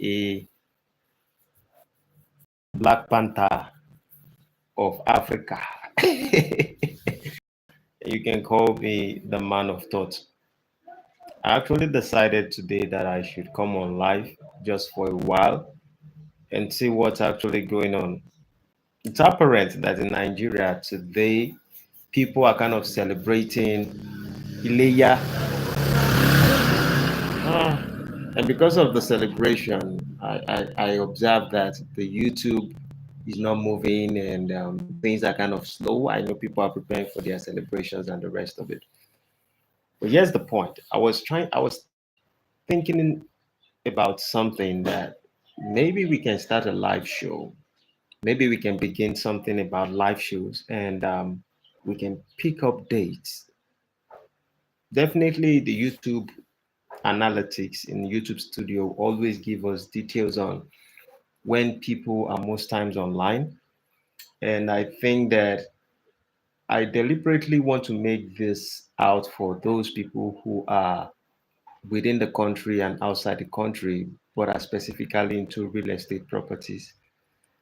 aka Black Panther of Africa. You can call me the man of thought. I actually decided today that I should come on live just for a while and see what's actually going on. It's apparent that in Nigeria today, people are kind of celebrating Ileya. And because of the celebration, I observed that the YouTube is not moving and things are kind of slow. I know people are preparing for their celebrations and the rest of it. But here's the point. I was thinking about something that maybe we can start a live show. Maybe we can begin something about live shows and we can pick up dates. Definitely the YouTube analytics in YouTube Studio always give us details on when people are most times online. And I think that I deliberately want to make this out for those people who are within the country and outside the country, but are specifically into real estate properties.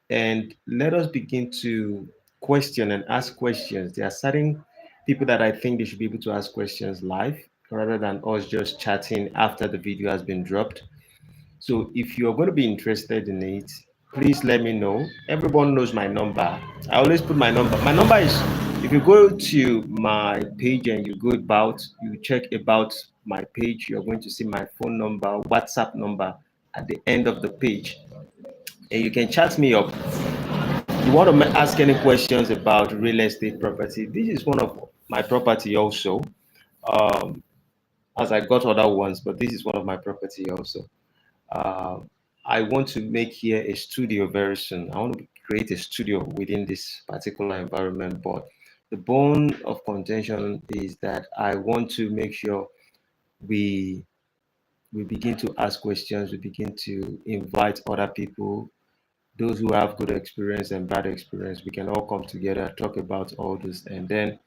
And let us begin to question and ask questions. There are certain people that I think they should be able to ask questions live rather than us just chatting after the video has been dropped. So if you're going to be interested in it, please let me know. Everyone knows my number. I always put my number. My number is, if you go to my page and you go about, you check about my page, you're going to see my phone number, WhatsApp number at the end of the page. And you can chat me up. You want to ask any questions about real estate property? This is one of my property also. Um, as I got other ones, but this is one of my property also. Uh, I want to make here a studio very soon. I want to create a studio within this particular environment, but the bone of contention is that I want to make sure we we begin to ask questions, we begin to invite other people, those who have good experience and bad experience. We can all come together, talk about all this, and then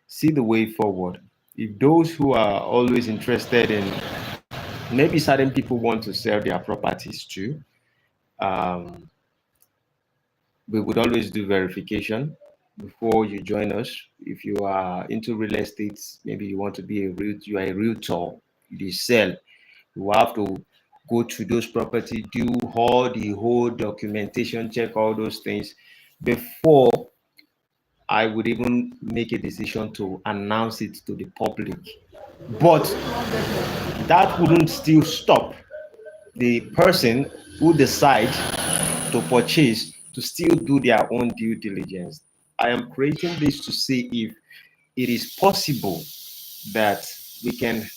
see the way forward. If those who are always interested in, maybe certain people want to sell their properties too, um, we would always do verification before you join us. If you are into real estate, maybe you want to be you are a realtor, you sell, you have to go to those property, do all the whole documentation, check all those things before I would even make a decision to announce it to the public. But that wouldn't still stop the person who decides to purchase to still do their own due diligence. I am creating this to see if it is possible that we can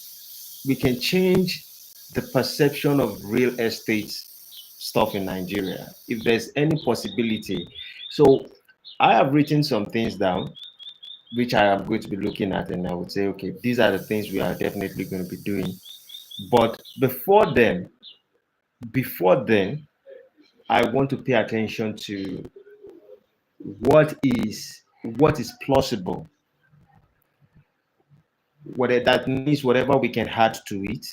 we can change the perception of real estate stuff in Nigeria. If there's any possibility. So I have written some things down which I am going to be looking at, and I would say, okay, these are the things we are definitely going to be doing. But before then, I want to pay attention to what is plausible. Whatever that means, whatever we can add to it,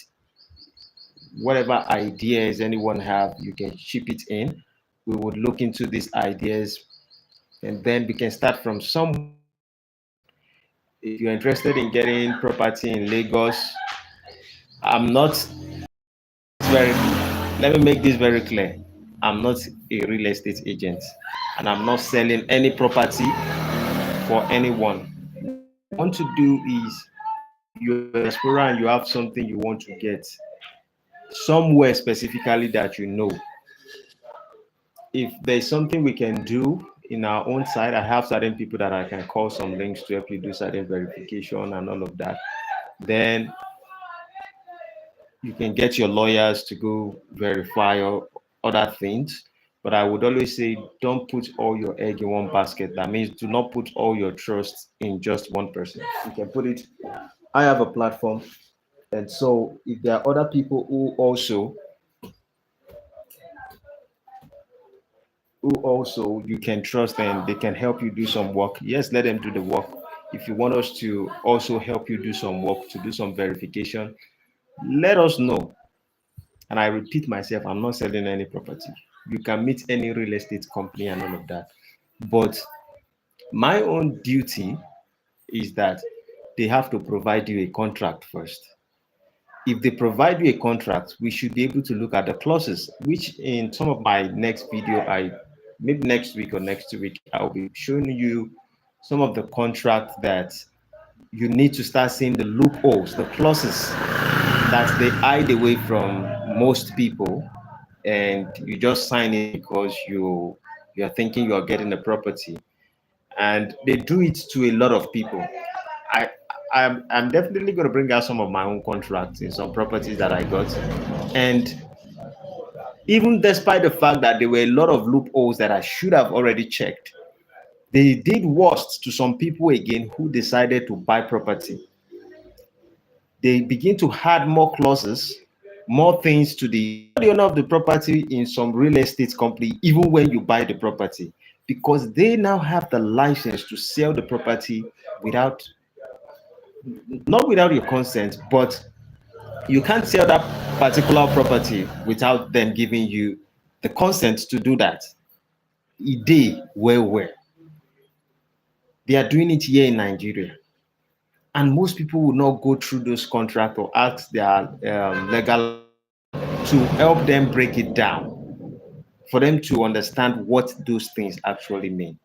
whatever ideas anyone have, you can chip it in. We would look into these ideas, and then we can start from some. If you're interested in getting property in Lagos, I'm not very. Let me make this very clear. I'm not a real estate agent, and I'm not selling any property for anyone. What I want to do is, if you're a diaspora and you have something you want to get somewhere specifically that you know, if there's something we can do in our own side, I have certain people that I can call some links to help you do certain verification and all of that. Then you can get your lawyers to go verify or other things. But I would always say, don't put all your egg in one basket. That means do not put all your trust in just one person. You can put it. I have a platform, and so if there are other people who also you can trust and they can help you do some work, yes, let them do the work. If you want us to also help you do some work to do some verification, let us know. And I repeat myself, I'm not selling any property. You can meet any real estate company and all of that. But my own duty is that they have to provide you a contract first. If they provide you a contract, we should be able to look at the clauses, which in some of my next video, maybe next week or next 2 week, I'll be showing you some of the contract that you need to start seeing the loopholes, the clauses that they hide away from most people, and you just sign it because you're thinking you're getting a property, and they do it to a lot of people. I I'm definitely going to bring out some of my own contracts in some properties that I got, and even despite the fact that there were a lot of loopholes that I should have already checked, they did worse to some people again who decided to buy property. They begin to add more clauses, more things to the owner of the property in some real estate company, even when you buy the property, because they now have the license to sell the property without, not without your consent, but you can't sell that particular property without them giving you the consent to do that. They where they are doing it here in Nigeria, and most people will not go through those contracts or ask their legal to help them break it down, for them to understand what those things actually mean.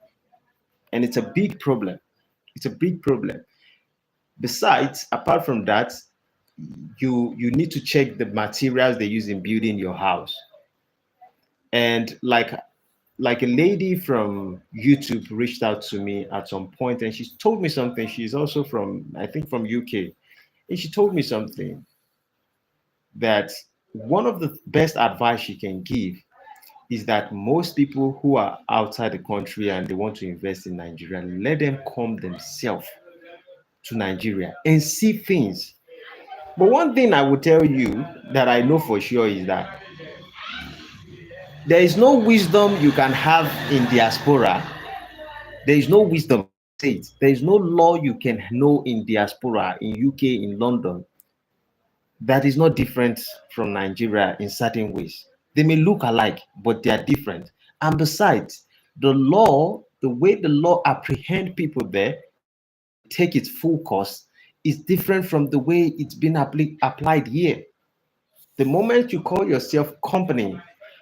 And it's a big problem. It's a big problem. Besides, apart from that, you need to check the materials they use in building your house. And like a lady from YouTube reached out to me at some point, and she told me something. She's also from, I think, from UK. And she told me something that one of the best advice she can give is that most people who are outside the country and they want to invest in Nigeria, let them come themselves to Nigeria and see things. But one thing I will tell you that I know for sure is that there is no wisdom you can have in diaspora. There is no wisdom. Say it. There is no law you can know in diaspora, in UK, in London, that is not different from Nigeria in certain ways. They may look alike, but they are different. And besides, the law, the way the law apprehend people there and take its full course is different from the way it's been applied here. The moment you call yourself company,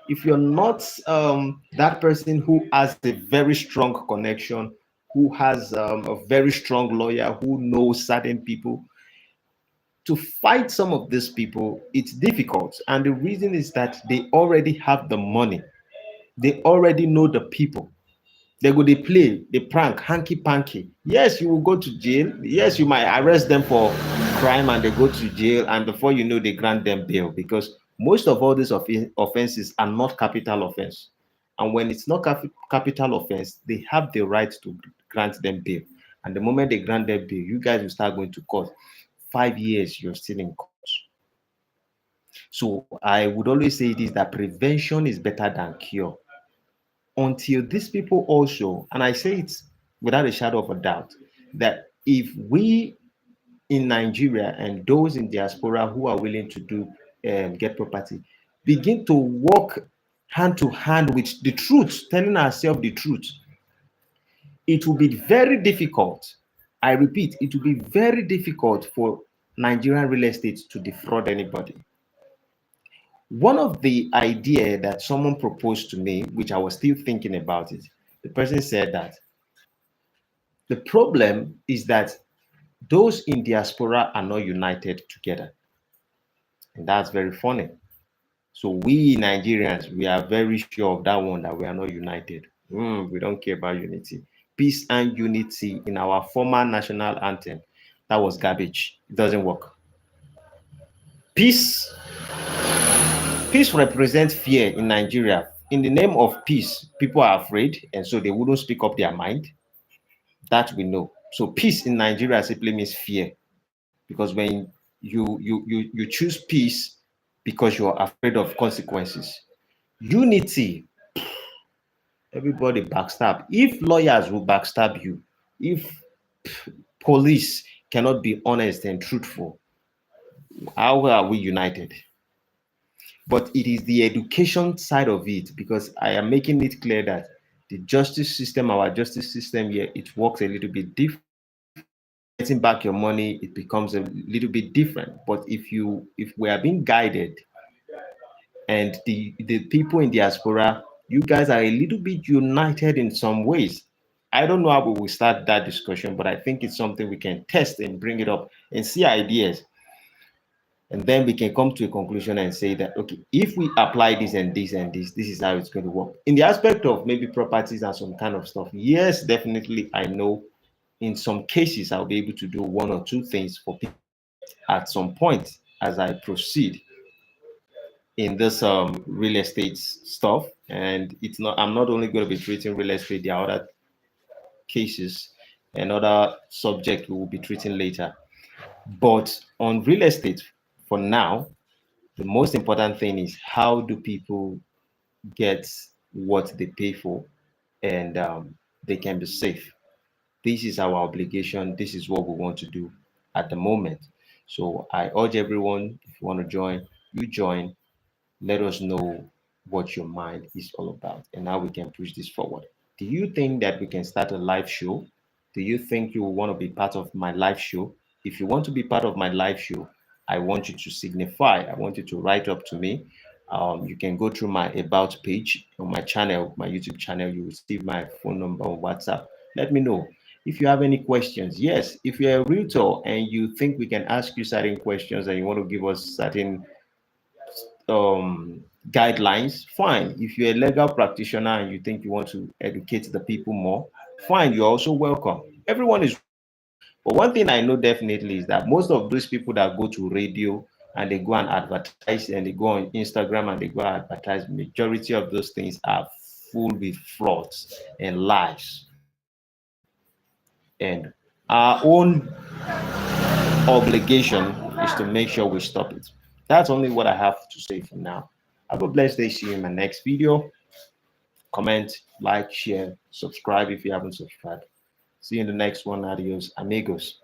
if you're not that person who has a very strong connection, who has a very strong lawyer, who knows certain people, to fight some of these people, it's difficult. And the reason is that they already have the money, they already know the people. They go, they play, they prank, hanky panky. Yes, you will go to jail. Yes, you might arrest them for crime and they go to jail. And before you know, they grant them bail, because most of all these offenses are not capital offense. And when it's not capital offense, they have the right to grant them bail. And the moment they grant them bail, you guys will start going to court. 5 years, you're still in court. So I would always say this, that prevention is better than cure. Until these people also, and I say it without a shadow of a doubt, that if we in Nigeria and those in diaspora who are willing to do get property begin to work hand to hand with the truth, telling ourselves the truth, it will be very difficult. I repeat, it will be very difficult for Nigerian real estate to defraud anybody. One of the idea that someone proposed to me, which I was still thinking about it, the person said that the problem is that those in diaspora are not united together. And that's very funny. So we Nigerians, we are very sure of that one, that we are not united. We don't care about unity. Peace and unity in our former national anthem, that was garbage. It doesn't work. Peace Peace represents fear in Nigeria. In the name of peace, people are afraid, and so they wouldn't speak up their mind. That we know. So peace in Nigeria simply means fear, because when you choose peace because you're afraid of consequences. Unity, everybody backstab. If lawyers will backstab you, if police cannot be honest and truthful, how are we united? but it is the education side of it, because I am making it clear that the justice system, our justice system here, it works a little bit different. Getting back your money, it becomes a little bit different. But if we are being guided, and the people in diaspora, you guys are a little bit united in some ways. I don't know how we will start that discussion, but I think it's something we can test and bring it up and see ideas. And then we can come to a conclusion and say that, okay, if we apply this and this and this is how it's going to work. In the aspect of maybe properties and some kind of stuff, yes, definitely, I know in some cases I'll be able to do one or two things for people at some point as I proceed in this real estate stuff. And it's not, I'm not only going to be treating real estate, there are other cases and other subject we will be treating later. But on real estate, for now, the most important thing is, how do people get what they pay for, and they can be safe. This is our obligation. This is what we want to do at the moment. So I urge everyone, if you want to join, you join. Let us know what your mind is all about and how we can push this forward. Do you think that we can start a live show? Do you think you want to be part of my live show? If you want to be part of my live show, I want you to signify. I want you to write up to me. You can go through my about page on my channel, my YouTube channel. You will see my phone number on WhatsApp. Let me know if you have any questions. Yes, if you're a realtor and you think we can ask you certain questions and you want to give us certain guidelines, fine. If you're a legal practitioner and you think you want to educate the people more, fine, you're also welcome. Everyone is welcome. But one thing I know definitely is that most of those people that go to radio and they go and advertise, and they go on Instagram and they go and advertise, majority of those things are full with frauds and lies. And our own obligation is to make sure we stop it. That's only what I have to say for now. Have a blessed day. See you in my next video. Comment, like, share, subscribe if you haven't subscribed. See you in the next one. Adios, amigos.